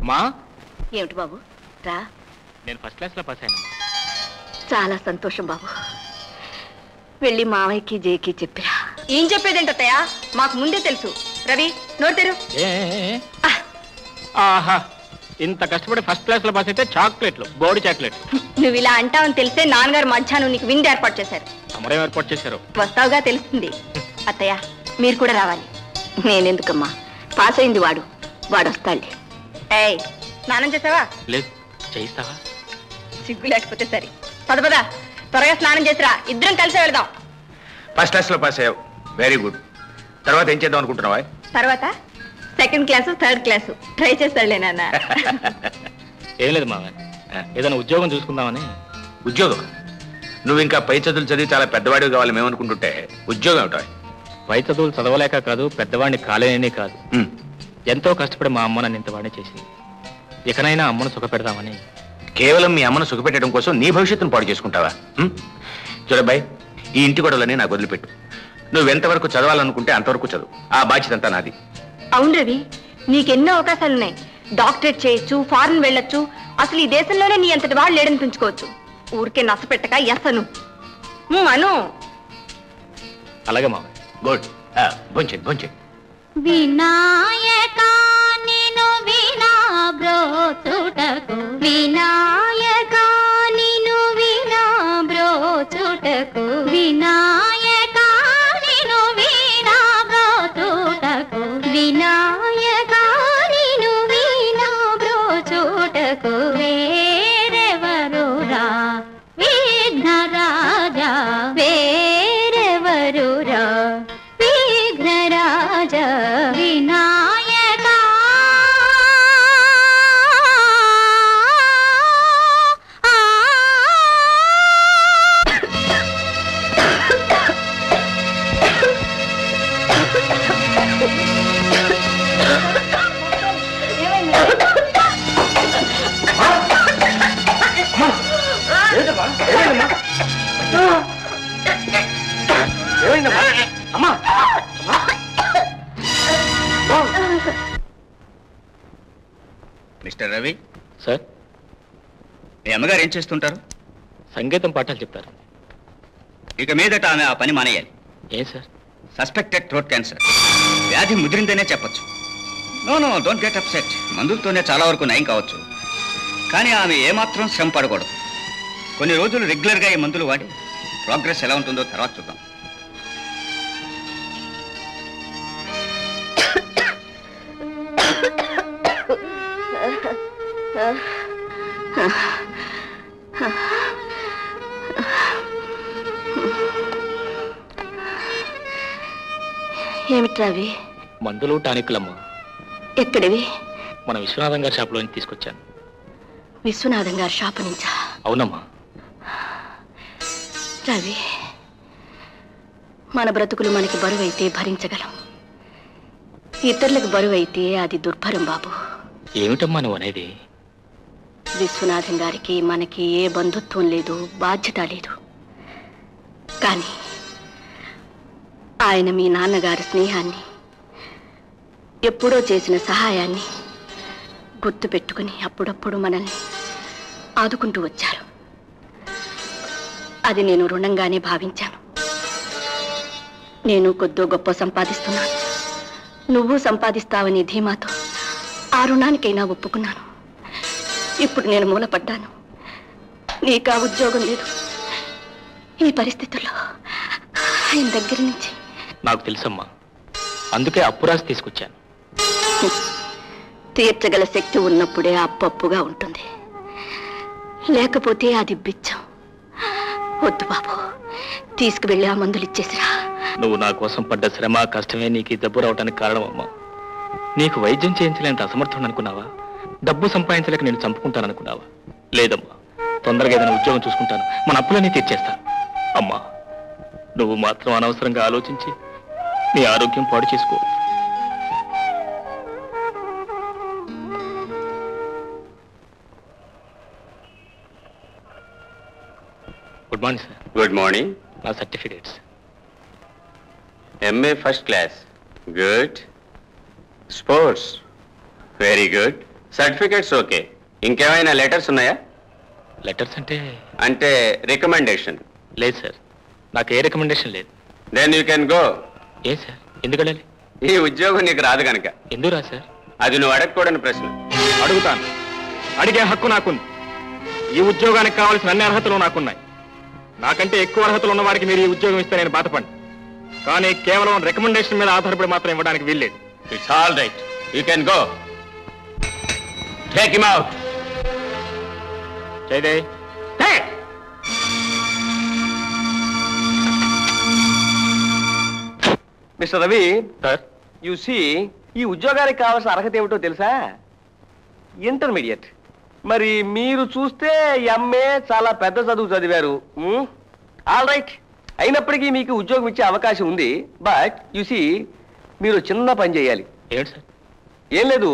అమ్మా. ఏమిటి బాబు రా. నేను ఫస్ట్ క్లాస్లో పాస్ అయ్యానమ్మా. చాలా సంతోషం బాబు. వెళ్ళి మావయ్యకి జేకి చెప్పిరా. ఏం చెప్పేదేంటత్తయ్య, మాకు ముందే తెలుసు. రవి నోటెరు. ఆహా, ఇంత కష్టపడి ఫస్ట్ క్లాస్లో పాస్ అయితే చాక్లెట్లు, బోడి చాక్లెట్. నువ్వు ఇలా అంటావని తెలిసే నాన్నగారు మధ్యాహ్నం నీకు విందు ఏర్పాటు చేశారు. అమరేం ఏర్పాటు చేశారు? వస్తావుగా తెలుస్తుంది. అత్తయ్య మీరు కూడా రావాలి. నేనెందుకమ్మా, పాస్ అయింది వాడు వస్తాడులే. ఏయ్ స్నానం చేసావా? లేదు. చేయిస్తావా? సిగ్గు లేకపోతే సరే. పద పద, త్వరగా స్నానం చేసిరా, ఇద్దరం కలిసి వెళదాం. ఫస్ట్ క్లాస్ లో పాస్ అయ్యావు, వెరీ గుడ్. తర్వాత ఏం చేద్దాం అనుకుంటున్నావా? తర్వాత second class third class try చేస్తాడులే నాన్న. ఏం లేదు మామ, ఏదైనా ఉద్యోగం చూసుకుందామని. ఉద్యోగం? నువ్వు ఇంకా పై చదువులు చదివి చాలా పెద్దవాడివి కావాలి మేమనుకుంటుంటే ఉద్యోగం ఏమిటో? పై చదువులు చదవలేక కాదు, పెద్దవాడిని కాలేనే కాదు. ఎంతో కష్టపడి మా అమ్మ నన్ను ఇంతవాడిని చేసింది. ఇకనైనా అమ్మను సుఖపెడదామని. కేవలం మీ అమ్మను సుఖపెట్టడం కోసం నీ భవిష్యత్తును పాడు చేసుకుంటావా? చూడబ్బాయి, ఈ ఇంటి గొడవలని నాకు వదిలిపెట్టు. నువ్వెంతవరకు చదవాలనుకుంటే అంతవరకు చదువు, ఆ బాధ్యత అంతా నాది. అవును రవి, నీకెన్నో అవకాశాలున్నాయి. డాక్టరేట్ చేయొచ్చు, ఫారెన్ వెళ్ళొచ్చు. అసలు ఈ దేశంలోనే నీ అంతటి వాళ్ళు లేడనిపించుకోవచ్చు. ఊరికే నసపెట్టక ఎస్సను అను. అలాగే మామ. గుడ్. భోంచేయండి. వినాయక నిను వినా బ్రోచుటకు, వినాయక నిను వినా బ్రోచుటకు, వినాయక నిను వినా బ్రోచుటకు, వినాయక నిను వినా బ్రోచుటకు, వేరెవరురా విఘ్నరాజా, వేరెవరురా విఘ్నరాజ వినాయక. అమ్మా, మిస్టర్ రవి. సార్. మీ అమ్మగారు ఏం చేస్తుంటారు? సంగీతం పాఠాలు చెప్తారు. ఇక మీదట ఆమె ఆ పని మానేయాలి. ఏం సార్? సస్పెక్టెడ్ థ్రోట్ క్యాన్సర్ వ్యాధి ముదిరిందనే చెప్పచ్చు. No don't get upset. మందులతోనే చాలా వరకు నయం కావచ్చు, కానీ ఆమె ఏమాత్రం శ్రమ పడకూడదు. కొన్ని రోజులు రెగ్యులర్గా ఈ మందులు వాడి ప్రోగ్రెస్ ఎలా ఉంటుందో తర్వాత చూద్దాం. ఏమిట్రావి? మందులు, టానిక్లమ్మా. ఎక్కడివి? మన విశ్వనాథం గారి షాప్లో తీసుకొచ్చాను. విశ్వనాథం గారి షాపు నుంచా? అవునమ్మా. రవి, మన బ్రతుకులు మనకి బరువైతే భరించగలం, ఇతరులకు బరువైతే అది దుర్భరం బాబు. ఏమిటమ్మా నువ్వు అనేది? విశ్వనాథం గారికి మనకి ఏ బంధుత్వం లేదు, బాధ్యత లేదు. కానీ ఆయన మీ నాన్నగారి స్నేహాన్ని, ఎప్పుడో చేసిన సహాయాన్ని గుర్తు పెట్టుకుని అప్పుడప్పుడు మనల్ని ఆదుకుంటూ వచ్చారు. అది నేను రుణంగానే భావించాను. నేను కొద్దో గొప్ప సంపాదిస్తున్నాను, నువ్వు సంపాదిస్తావని ధీమాతో ఆ రుణానికైనా ఒప్పుకున్నాను. ఇప్పుడు నేను మూలపడ్డాను, నీకు ఆ ఉద్యోగం లేదు. ఈ పరిస్థితుల్లో ఆయన దగ్గర నుంచి. నాకు తెలుసమ్మా, అందుకే అప్పురాసి తీసుకొచ్చాను. తీర్చగల శక్తి ఉన్నప్పుడే అప్పుగా ఉంటుంది, లేకపోతే అది బిచ్చం. వద్దు బాబు, తీసుకువెళ్ళి ఆ మందులు ఇచ్చేసిరా. నువ్వు నా కోసం పడ్డ శ్రమ, కష్టమే నీకు ఈ జబ్బు రావడానికి కారణమమ్మా. నీకు వైద్యం చేయించలేంత అసమర్థుడు అనుకున్నావా? డబ్బు సంపాదించలేక నేను చంపుకుంటాననుకున్నావా? లేదమ్మా, తొందరగా ఏదైనా ఉద్యోగం చూసుకుంటాను, మన అప్పులన్నీ తీర్చేస్తాను. అమ్మా, నువ్వు మాత్రం అనవసరంగా ఆలోచించి నీ ఆరోగ్యం పాడు చేసుకో. Good morning sir. Good morning. నా certificates. MA first class. Good. Sports. Very good. Certificates okay, ఇంకేమైనా లెటర్స్ ఉన్నాయా? లెటర్స్ అంటే? అంటే రికమెండేషన్. లేదు సార్, నాకు ఏ రికమెండేషన్ లేదు. Then you can go. ఏ సార్, ఎందుకు వెళ్ళాలి? ఈ ఉద్యోగం నీకు రాదు కనుక. ఎందుకు రా సార్? అది నువ్వు అడగకూడని ప్రశ్న. అడుగుతాను, అడిగే హక్కు నాకుంది. ఈ ఉద్యోగానికి కావాల్సిన అన్ని అర్హతలు నాకున్నాయి. నాకంటే ఎక్కువ అర్హతలు ఉన్న వారికి మీరు ఈ ఉద్యోగం ఇస్తే నేను బాధపడి, కానీ కేవలం రికమెండేషన్ మీద ఆధారపడి మాత్రం ఇవ్వడానికి వీల్లేదు. It's all right, you can go. Take him out. జయదే, mister Ravi, sir you see, ఈ ఉద్యోగానికి కావాల్సిన అర్హత ఏమిటో తెలుసా? ఇంటర్మీడియట్. మరి మీరు చూస్తే ఎంఏ, చాలా పెద్ద చదువు చదివారు. ఆల్ రైట్, అయినప్పటికీ మీకు ఉద్యోగం ఇచ్చే అవకాశం ఉంది. బట్ యు సీ, మీరు చిన్న పని చేయాలి. ఏమిటి సార్? ఏం లేదు,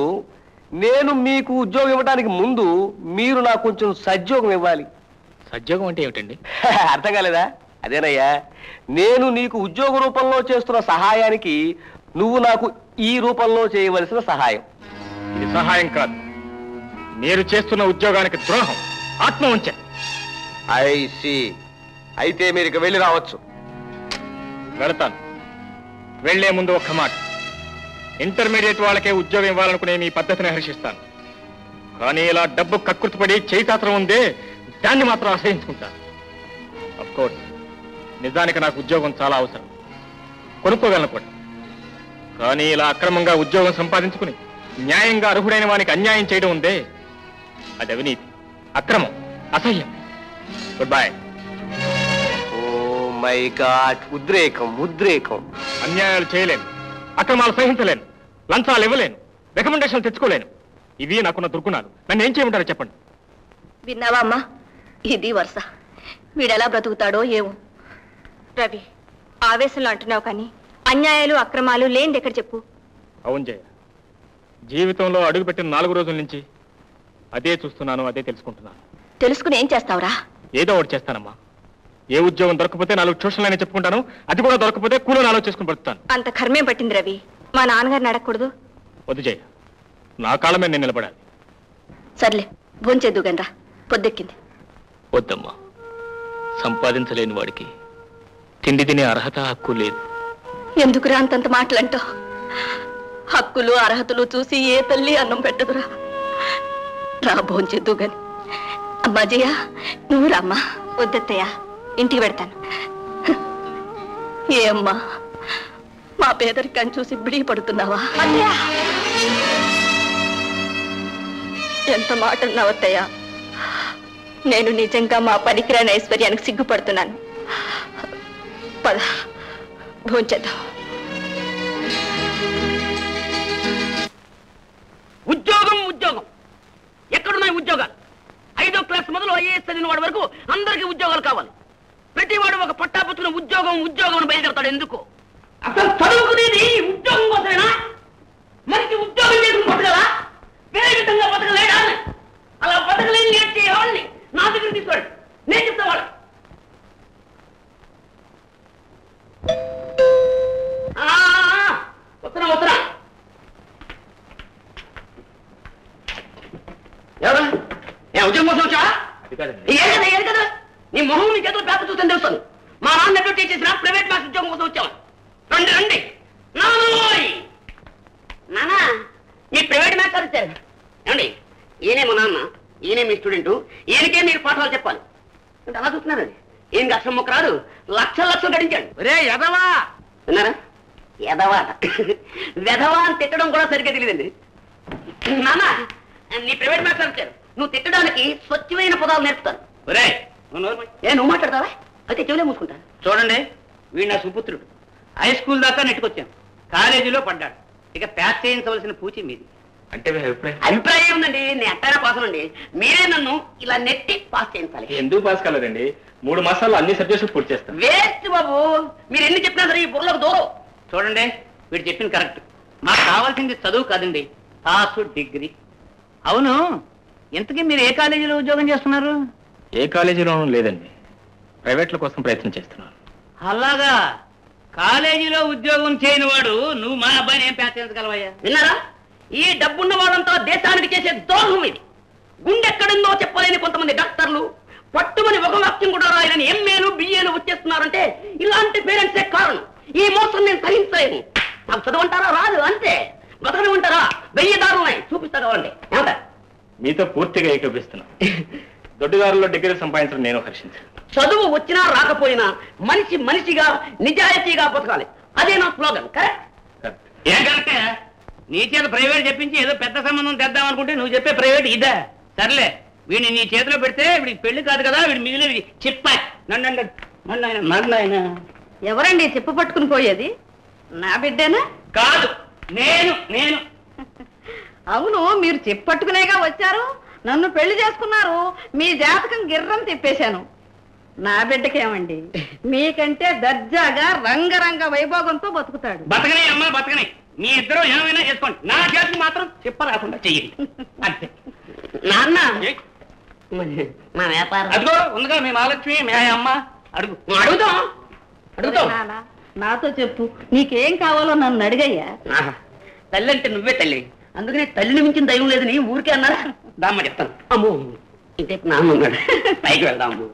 నేను మీకు ఉద్యోగం ఇవ్వడానికి ముందు మీరు నాకు కొంచెం సద్యోగం ఇవ్వాలి. సద్యోగం అంటే ఏమిటండి? అర్థం కాలేదా? అదేనయ్యా, నేను నీకు ఉద్యోగ రూపంలో చేస్తున్న సహాయానికి నువ్వు నాకు ఈ రూపంలో చేయవలసిన సహాయం. ఇది సహాయం కాదు, మీరు చేస్తున్న ఉద్యోగానికి ద్రోహం, ఆత్మవంచ. ఐ సీ, అయితే మీరు ఇక వెళ్ళి రావచ్చు. వెళతాను. వెళ్లే ముందు ఒక్క మాట, ఇంటర్మీడియట్ వాళ్ళకే ఉద్యోగం ఇవ్వాలనుకునే మీ పద్ధతిని హర్షిస్తాను. కానీ ఇలా డబ్బు కక్కుర్తిపడి చేయితాత్రం ఉందే, దాన్ని మాత్రం ఆశ్రయించుకుంటాను. అఫ్ కోర్స్, నిజానికి నాకు ఉద్యోగం చాలా అవసరం, కొనుక్కోగలను కూడా. కానీ ఇలా అక్రమంగా ఉద్యోగం సంపాదించుకుని న్యాయంగా అర్హుడైన వానికి అన్యాయం చేయడం ఉందే, అది అవినీతి, అక్రమం, అసహ్యం. Good bye. Oh my god, ఉద్రేకం ఉద్రేకం. అన్యాయాలు చేయలేను, అక్రమాలు సహించలేను, లంచాలు ఇవ్వలేను, రికమెండేషన్లు తెచ్చుకోలేను. ఇవి నాకున్న దుర్గుణాలు. నన్ను ఏం చేయమంటారో చెప్పండి. విన్నావా అమ్మా? ఇది వరుస. వీడెలా బ్రతుకుతాడో ఏమో. రవి, ఆవేశంలో అంటున్నావు కానీ అన్యాయాలు అక్రమాలు లేనిది ఎక్కడ చెప్పు. అవును జయ, జీవితంలో అడుగుపెట్టిన 4 రోజుల నుంచి అదే చూస్తున్నాను, అదే తెలుసుకుంటున్నాను. తెలుసుకుని ఏం చేస్తావురా? ఏదో ఒకటి చేస్తానమ్మా. ఏ ఉద్యోగం దొరకపోతే 4 ట్యూషన్లనే చెప్పుకుంటాను, అది కూడా దొరకపోతే కూలో 4 చేసుకుని పడుతాను. అంత కర్మేం పట్టింది రవి? మా నాన్నగారిని అడగకూడదు? వద్దు జయ, నా కాళ్ళ మీద నేను నిలబడాలి. సర్లే, భోంచేద్దు గనరా, పొద్దెక్కింది. వద్దమ్మా, సంపాదించలేని వాడికి తిండి తినే అర్హత, హక్కు లేదు. ఎందుకురా అంతంత మాటలంటావు? హక్కులు అర్హతలు చూసి ఏ తల్లి అన్నం పెట్టదురా. రా భోంచేద్దు గాని. అమ్మా జయ, నువ్వు రామ్మా. వద్దత్తయ్య, ఇంటికి పెడతాను. ఏ అమ్మా, మా పేదరికాన్ని చూసి బిడి పడుతున్నావా? ఎంత మాట అన్నావత్తయ్య. నేను నిజంగా మా పనికిరాని ఐశ్వర్యానికి సిగ్గుపడుతున్నాను. పద భోంచేద్దాం. ఉద్యోగం ఉద్యోగం ఎక్కడున్నాయి ఉద్యోగాలు? 5వ క్లాస్ మొదలు ఐఏఎస్ చదివిన వాడి వరకు అందరికీ ఉద్యోగాలు కావాలి. ప్రతి వాడు ఒక పట్టాపుచ్చుకున్న ఉద్యోగం ఉద్యోగం అని బయలుదేరతాడు. ఎందుకు? అసలు చదువుకునేది ఉద్యోగం కోసమేనా? మనిషి ఉద్యోగం చేసుకుని బతకలా? వేరే విధంగా బతకలేడా? అలా బతకలేని నేర్చే వాళ్ళని నా దగ్గర తీసుకోండి, నేను చెప్తా వాళ్ళు. వస్తున్నా వస్తున్నా. ఎవరు? ఉద్యోగం కోసం వచ్చా? ఏం కదా నీ మొహం నీ చేతులు పేపర్ చూస్తాను తెలుస్తాను. మా నాన్న అడ్వర్టైజ్ చేసిన ప్రైవేట్ బ్యాంక్ ఉద్యోగం కోసం వచ్చావా? రండి రండి. నానా, మీ ప్రైవేట్ బ్యాంక్ సార్ ఇచ్చారు. ఏమండి, ఈయనే మా నాన్న, ఈయనే మీ స్టూడెంట్, ఈయనకే మీరు పాఠాలు చెప్పాలి. అంటే అలా చూస్తున్నారండి. ఈయనకి అక్షరం మొక్క రాదు, లక్షలు లక్షలు గడించాడు. రే ఎదవా, విన్నారా? ఎదవా వెధవా అని తిట్టడం కూడా సరిగ్గా తెలియదండి. నాన్న, నీ ప్రైవేట్ బ్యాంక్ సార్ ఇచ్చారు, నువ్వు తిట్టడానికి స్వచ్ఛమైన పదాలు నేర్పుతాను. రే నువ్వు మాట్లాడతావా? అయితే చెవులే మూసుకుంటాను. చూడండి, వీడు నా సుపుత్రుడు. హై స్కూల్ దాకా నెట్టుకొచ్చాను, కాలేజీలో పడ్డాడు. ఇక ప్యాస్ చేయించవలసిన పూచి మీది. అంటే అభిప్రాయం ఉందండి, నేను ఎట్టైనా పాస్ అండి. మీరే నన్ను ఇలా నెట్టి పాస్ చేయించాలి. ఎందుకు పాస్ కాలేదండి? 3 మాసాల్లో అన్ని సబ్జెక్టులు పూర్తి చేస్తాను. వేస్ట్ బాబు, మీరు ఎన్ని చెప్పినా సరే ఈ బుర్రలకు దూరం. చూడండి, వీడు చెప్పింది కరెక్ట్. మాకు కావాల్సింది చదువు కాదండి, పాసు డిగ్రీ. అవును, ఇంతకీ మీరు ఏ కాలేజీలో ఉద్యోగం చేస్తున్నారు? ఏ కాలేజీలోనూ లేదండి, ప్రైవేట్ల కోసం ప్రయత్నం చేస్తున్నాను. అలాగా? కాలేజీలో ఉద్యోగం చేయని వాడు నువ్వు మా అబ్బాయిని ఏం ప్యాచ్ చేయించగలవయ్యా? విన్నారా? ఈ డబ్బున్న వాళ్ళంతా దేశానికి చేసే ద్రోహం ఇది. గుండెక్కడుందో చెప్పలేని కొంతమంది డాక్టర్లు పట్టుమని ఒక వాక్యం కూడా రాయలని ఎంఏలు బిఏలు వచ్చేస్తున్నారంటే ఇలాంటి పేరెంట్సే కారణం. ఈ మోసం నేను సహించలేను. నాకు చదవంటారా? రాదు, అంతే. బతకని ఉంటారా? 1000 దారులున్నాయి, చూపిస్తా కావాలండి. ఏమంటా? మీతో పూర్తిగా ఏకీపిస్తున్నా. దొడ్డిదారుల్లో డిగ్రీ సంపాదించడం నేను హర్షించాను. చదువు వచ్చినా రాకపోయినా మనిషి మనిషిగా నిజాయితీగా బతకాలి. అదే నా స్లోగన్. కరెక్ట్? ఏం కరెక్టే? నీ చేత ప్రైవేట్ చెప్పించి ఏదో పెద్ద సంబంధం తెద్దాం అనుకుంటే నువ్వు చెప్పే ప్రైవేట్ ఇదే. సర్లే, వీడిని నీ చేతిలో పెడితే వీడికి పెళ్లి కాదు కదా, వీడి మిగిలిన చెప్పా. నన్ను ఎవరండి చెప్పు పట్టుకుని పోయేది? నా బిడ్డేనా? కాదు, నేను. అవును, మీరు చెప్పు పట్టుకునేగా వచ్చారు, నన్ను పెళ్లి చేసుకున్నారు. మీ జాతకం గిర్రం తిప్పేశాను. నా బిడ్డకేమండి, మీకంటే దర్జాగా రంగరంగ వైభోగంతో బతుకుతాడు. బతకనే అమ్మా, బతకనే. మీ ఇద్దరు ఏమైనా చేసుకోండి, నా చేతికి మాత్రం చెప్పరాకుండా చెయ్యి. అంతే. నాన్న, మా వ్యాపారం అదిగో ఉందిగా, మీ మహాలక్ష్మి, మీ అమ్మ. అడుగుతాం. నాతో చెప్పు, నీకేం కావాలో నన్ను అడిగయ్యా. తల్లి అంటే నువ్వే తల్లి, అందుకనే తల్లిని మించిన దైవం లేదని ఊరికే అన్నారా? దామ్మ చెప్తాను. అమ్మో, ఇంటే నాన్న ఉన్నాడు, పైకి వెళ్దాము.